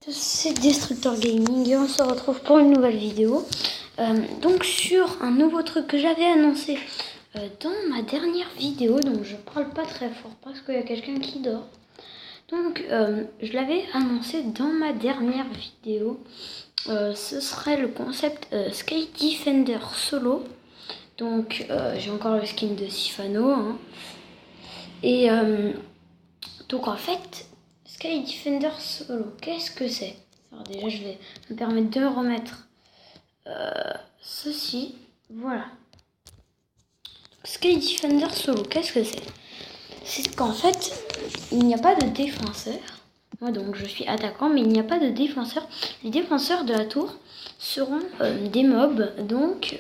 C'est Destructor Gaming et on se retrouve pour une nouvelle vidéo. Donc sur un nouveau truc que j'avais annoncé dans ma dernière vidéo, donc je parle pas très fort parce qu'il y a quelqu'un qui dort. Donc je l'avais annoncé dans ma dernière vidéo. Ce serait le concept Sky Defender Solo. Donc j'ai encore le skin de Sifano. Hein. Et donc en fait, Sky Defender Solo, qu'est-ce que c'est? Alors déjà, je vais me permettre de remettre ceci. Voilà. Sky Defender Solo, qu'est-ce que c'est? C'est qu'en fait, il n'y a pas de défenseur. Moi donc je suis attaquant, mais il n'y a pas de défenseur. Les défenseurs de la tour seront des mobs, donc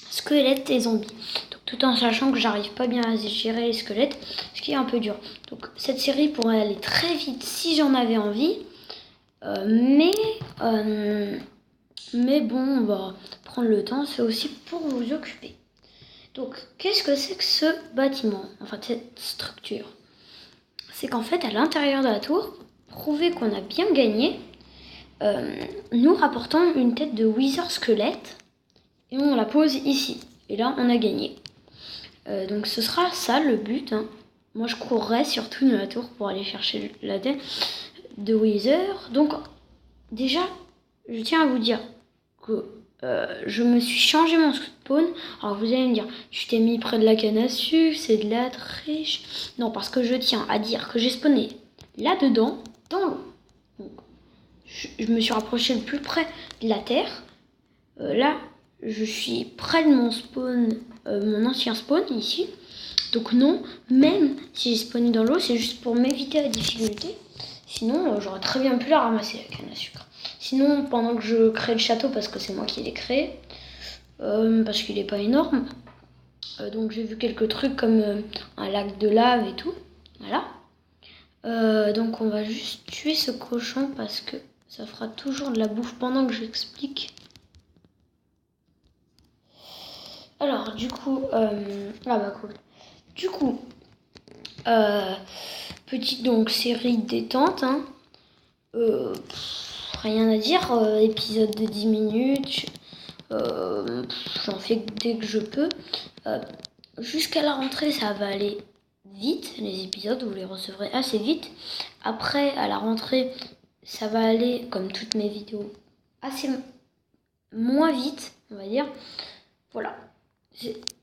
squelettes et zombies. Donc, tout en sachant que j'arrive pas bien à gérer les squelettes, ce qui est un peu dur. Donc cette série pourrait aller très vite si j'en avais envie. Mais bon, on va prendre le temps, c'est aussi pour vous occuper. Donc, qu'est-ce que c'est que ce bâtiment, enfin cette structure? C'est qu'en fait, à l'intérieur de la tour, prouver qu'on a bien gagné, nous rapportons une tête de Wither squelette et on la pose ici. Et là, on a gagné. Donc, ce sera ça le but. Hein. Moi, je courrais surtout dans la tour pour aller chercher la tête de Wither. Donc, déjà, je tiens à vous dire que je me suis changé mon spawn. Alors vous allez me dire, tu t'es mis près de la canne à sucre, c'est de la triche. Non, parce que je tiens à dire que j'ai spawné là-dedans, dans l'eau. Donc, je me suis rapproché le plus près de la terre. Là, je suis près de mon spawn, mon ancien spawn ici. Donc non, même si j'ai spawné dans l'eau, c'est juste pour m'éviter la difficulté. Sinon, j'aurais très bien pu la ramasser, la canne à sucre. Sinon, pendant que je crée le château, parce que c'est moi qui l'ai créé, parce qu'il n'est pas énorme, donc j'ai vu quelques trucs comme un lac de lave et tout. Voilà. Donc on va juste tuer ce cochon parce que ça fera toujours de la bouffe pendant que j'explique. Alors, du coup, ah bah cool. Du coup, petite donc série détente, hein. Rien à dire, épisode de 10 minutes, j'en fais dès que je peux. Jusqu'à la rentrée, ça va aller vite, les épisodes, vous les recevrez assez vite. Après, à la rentrée, ça va aller, comme toutes mes vidéos, assez moins vite, on va dire. Voilà.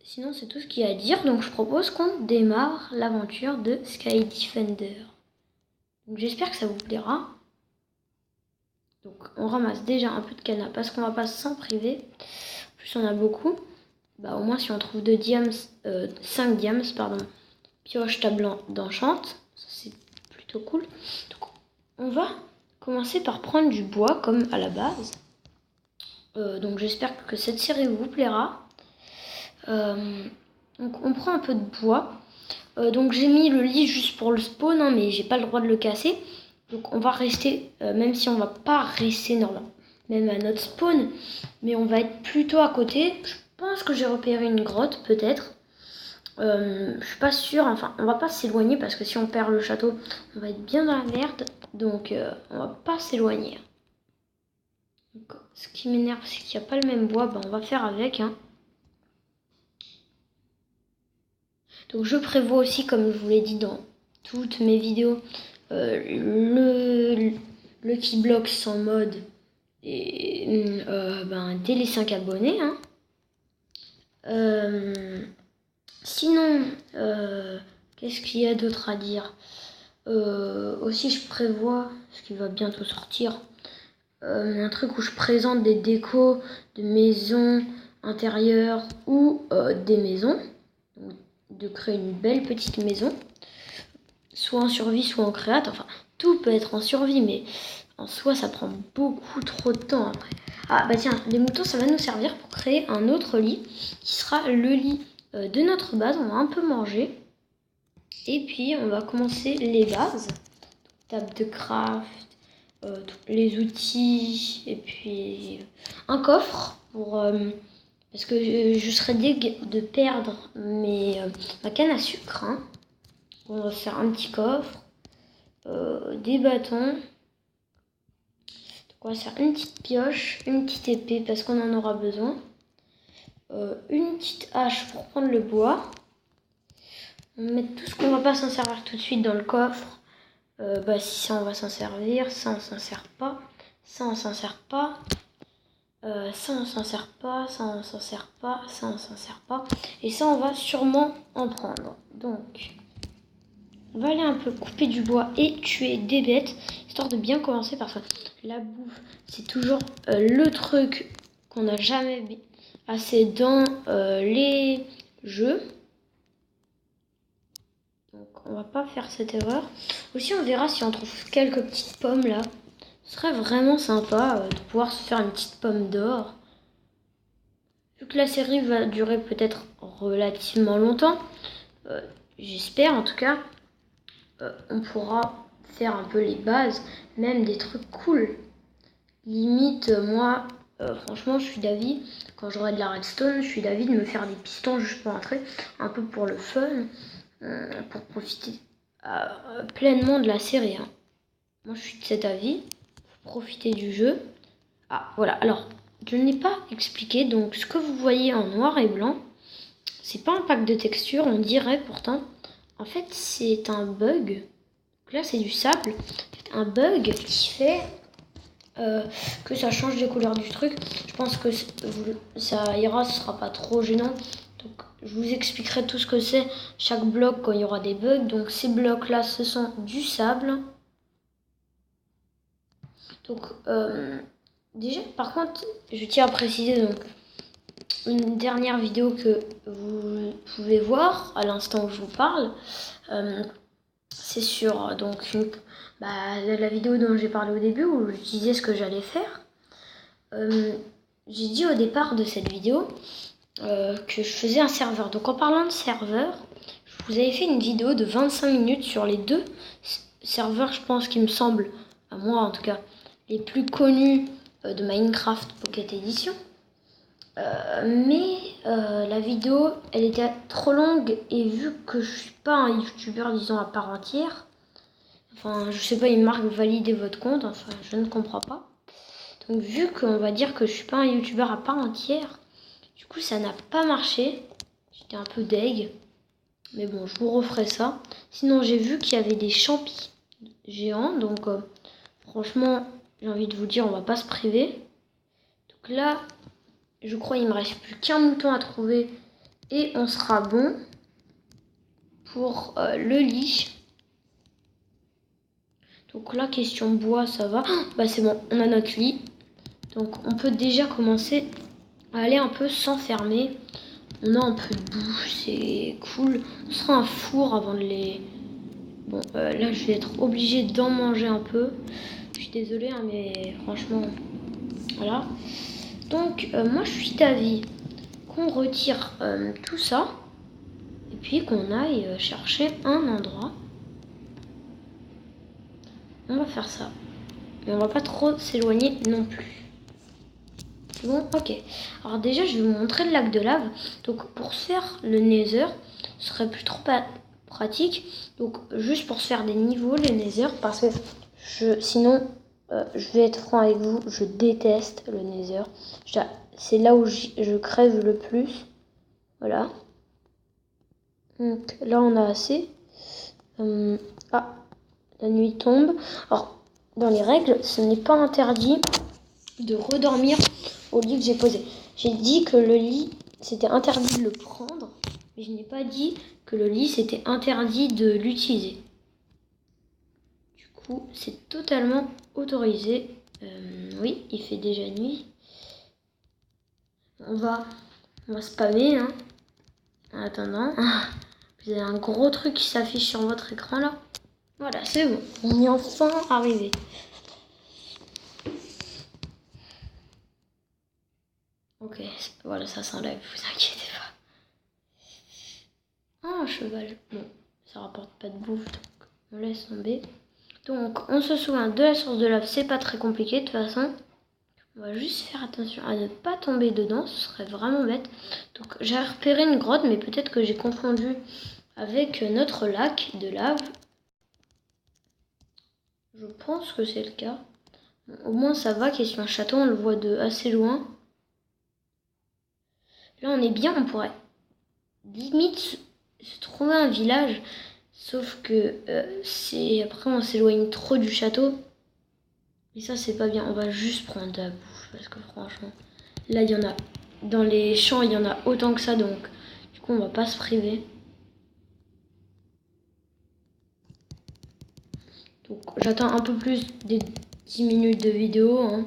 Sinon, c'est tout ce qu'il y a à dire. Donc, je propose qu'on démarre l'aventure de Sky Defender. Donc, j'espère que ça vous plaira. Donc, on ramasse déjà un peu de canne parce qu'on va pas s'en priver. En plus, on a beaucoup. Bah, au moins, si on trouve 5 diams, pardon, pioche table d'enchant. C'est plutôt cool. Donc, on va commencer par prendre du bois comme à la base. Donc, j'espère que cette série vous plaira. Donc on prend un peu de bois. Donc j'ai mis le lit juste pour le spawn, hein, mais j'ai pas le droit de le casser. Donc on va rester, même si on va pas rester normalement, même à notre spawn, mais on va être plutôt à côté. Je pense que j'ai repéré une grotte, peut-être. Je suis pas sûre, enfin on va pas s'éloigner parce que si on perd le château, on va être bien dans la merde. Donc on va pas s'éloigner. Ce qui m'énerve, c'est qu'il n'y a pas le même bois, bah, on va faire avec. Hein. Donc je prévois aussi, comme je vous l'ai dit dans toutes mes vidéos, le Keyblock sans mode et dès les 5 abonnés. Hein. Sinon, qu'est-ce qu'il y a d'autre à dire? Aussi, je prévois, ce qui va bientôt sortir, un truc où je présente des décos de maisons intérieures ou des maisons. Donc, de créer une belle petite maison, soit en survie, soit en créate. Enfin, tout peut être en survie, mais en soi, ça prend beaucoup trop de temps après. Ah bah tiens, les moutons, ça va nous servir pour créer un autre lit, qui sera le lit de notre base. On va un peu manger. Et puis, on va commencer les bases. Table de craft, les outils, et puis un coffre pour... parce que je serais deg de perdre ma canne à sucre. Hein. On va faire un petit coffre, des bâtons. On va faire une petite pioche, une petite épée parce qu'on en aura besoin. Une petite hache pour prendre le bois. On va mettre tout ce qu'on va pas s'en servir tout de suite dans le coffre. Si ça on va s'en servir, ça on s'en sert pas, ça on s'en sert pas, ça on s'en sert pas, ça on s'en sert pas, ça on s'en sert pas. Et ça on va sûrement en prendre. Donc on va aller un peu couper du bois et tuer des bêtes, histoire de bien commencer parce que la bouffe, c'est toujours le truc qu'on n'a jamais assez dans les jeux. Donc on va pas faire cette erreur. Aussi on verra si on trouve quelques petites pommes là. Ce serait vraiment sympa de pouvoir se faire une petite pomme d'or. Vu que la série va durer peut-être relativement longtemps, j'espère en tout cas, on pourra faire un peu les bases, même des trucs cool. Limite, moi, franchement, je suis d'avis, quand j'aurai de la redstone, je suis d'avis de me faire des pistons juste pour entrer, un peu pour le fun, pour profiter pleinement de la série. Hein. Moi, je suis de cet avis, profiter du jeu. Ah, voilà, alors, je n'ai pas expliqué, donc ce que vous voyez en noir et blanc, c'est pas un pack de texture, on dirait pourtant. En fait, c'est un bug. Donc là, c'est du sable. Un bug qui fait que ça change les couleurs du truc. Je pense que ça ira, ce sera pas trop gênant. Donc, je vous expliquerai tout ce que c'est chaque bloc quand il y aura des bugs. Donc, ces blocs-là, ce sont du sable. Donc, déjà, par contre, je tiens à préciser donc une dernière vidéo que vous pouvez voir à l'instant où je vous parle. C'est sur donc la vidéo dont j'ai parlé au début où je disais ce que j'allais faire. J'ai dit au départ de cette vidéo que je faisais un serveur. Donc en parlant de serveur, je vous avais fait une vidéo de 25 minutes sur les deux serveurs, je pense, qui me semblent, à moi en tout cas, les plus connus de Minecraft Pocket Edition. Mais la vidéo, elle était trop longue et vu que je suis pas un youtubeur, disons, à part entière, enfin, je sais pas, il marque valider votre compte, enfin, je ne comprends pas. Donc, vu qu'on va dire que je suis pas un youtubeur à part entière, du coup, ça n'a pas marché. J'étais un peu deg. Mais bon, je vous referai ça. Sinon, j'ai vu qu'il y avait des champis géants. Donc, franchement, j'ai envie de vous dire, on va pas se priver. Donc là, je crois qu'il me reste plus qu'un mouton à trouver. Et on sera bon pour le lit. Donc là, question bois, ça va. C'est bon, on a notre lit. Donc on peut déjà commencer à aller un peu s'enfermer. On a un peu de bouffe, c'est cool. Ce sera un four avant de les... Bon, là, je vais être obligée d'en manger un peu. Je suis désolée, hein, mais franchement, voilà. Donc, moi, je suis d'avis qu'on retire tout ça. Et puis qu'on aille chercher un endroit. On va faire ça. Mais on va pas trop s'éloigner non plus. Bon, ok. Alors déjà, je vais vous montrer le lac de lave. Donc, pour se faire le nether, ce serait plus trop pratique. Donc, juste pour se faire des niveaux, les nether, parce que sinon, je vais être franc avec vous, je déteste le nether. C'est là où je crève le plus. Voilà. Donc, là, on a assez. La nuit tombe. Alors, dans les règles, ce n'est pas interdit de redormir au lit que j'ai posé. J'ai dit que le lit, c'était interdit de le prendre, mais je n'ai pas dit que le lit, c'était interdit de l'utiliser. Du coup, c'est totalement autorisé. Oui, il fait déjà nuit. On va spammer, hein, en attendant. Vous avez un gros truc qui s'affiche sur votre écran, là. Voilà, c'est bon. On est enfin arrivé. Ok, voilà, ça s'enlève, vous inquiétez pas. Ah, un cheval. Bon, ça rapporte pas de bouffe, donc on laisse tomber. Donc, on se souvient de la source de lave, c'est pas très compliqué de toute façon. On va juste faire attention à ne pas tomber dedans, ce serait vraiment bête. Donc, j'ai repéré une grotte, mais peut-être que j'ai confondu avec notre lac de lave. Je pense que c'est le cas. Au moins ça va, question château, on le voit de assez loin. Là on est bien, on pourrait limite se trouver un village. Sauf que après on s'éloigne trop du château. Et ça c'est pas bien, on va juste prendre de la bouffe. Parce que franchement, là il y en a, dans les champs il y en a autant que ça. Donc du coup on va pas se priver. Donc j'attends un peu plus des 10 minutes de vidéo, hein,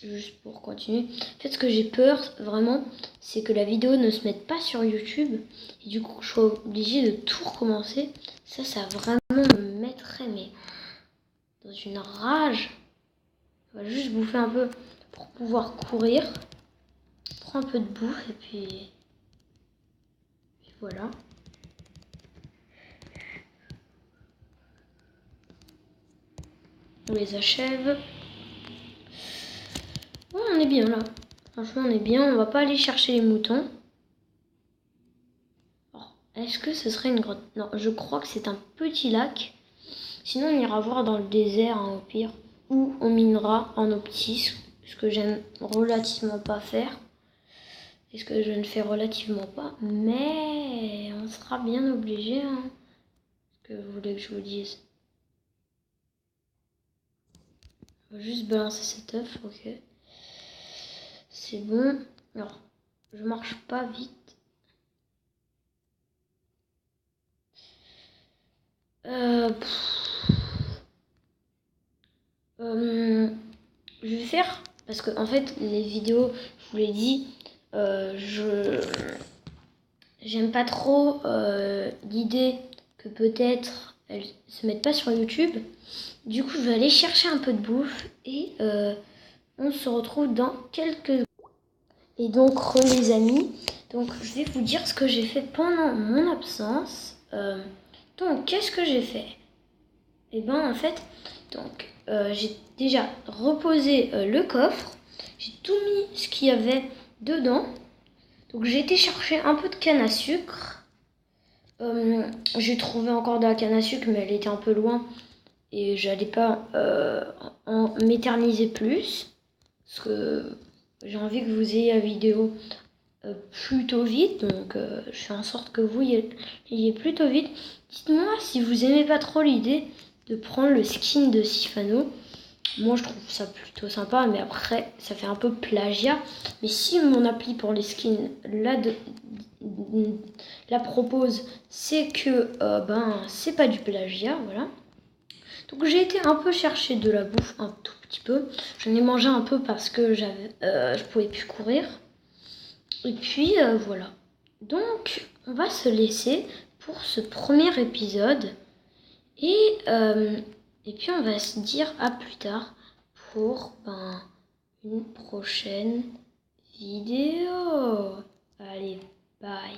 juste pour continuer. En fait, ce que j'ai peur, vraiment, c'est que la vidéo ne se mette pas sur YouTube. Et du coup, je sois obligée de tout recommencer. Ça vraiment me mettrait mais dans une rage. On va juste bouffer un peu pour pouvoir courir. Prends un peu de bouffe et puis voilà. On les achève. Ouais, on est bien là. Franchement, on est bien. On va pas aller chercher les moutons. Est-ce que ce serait une grotte? Non, je crois que c'est un petit lac. Sinon, on ira voir dans le désert, hein, au pire. Ou on minera en optique, ce que j'aime relativement pas faire. C'est ce que je ne fais relativement pas. Mais on sera bien obligé. Hein. Ce que vous voulez que je vous dise? On va juste balancer cet œuf, ok. C'est bon. Alors, je marche pas vite. Je vais faire, parce que en fait les vidéos, je vous l'ai dit, j'aime pas trop l'idée que peut-être elles se mettent pas sur YouTube. Du coup je vais aller chercher un peu de bouffe et on se retrouve dans quelques... Et donc les amis, donc je vais vous dire ce que j'ai fait pendant mon absence. Donc qu'est-ce que j'ai fait? Et ben en fait, donc j'ai déjà reposé le coffre, j'ai tout mis ce qu'il y avait dedans. Donc j'ai été chercher un peu de canne à sucre. J'ai trouvé encore de la canne à sucre, mais elle était un peu loin et j'allais pas en m'éterniser plus parce que j'ai envie que vous ayez la vidéo plutôt vite, donc je fais en sorte que vous ayez plutôt vite. Dites-moi si vous aimez pas trop l'idée de prendre le skin de Sifano. Moi je trouve ça plutôt sympa, mais après ça fait un peu plagiat. Mais si mon appli pour les skins la propose, c'est que c'est pas du plagiat, voilà. Donc j'ai été un peu chercher de la bouffe, un tout petit peu. J'en ai mangé un peu parce que je pouvais plus courir. Et puis voilà. Donc on va se laisser pour ce premier épisode. Et puis on va se dire à plus tard pour une prochaine vidéo. Allez, bye.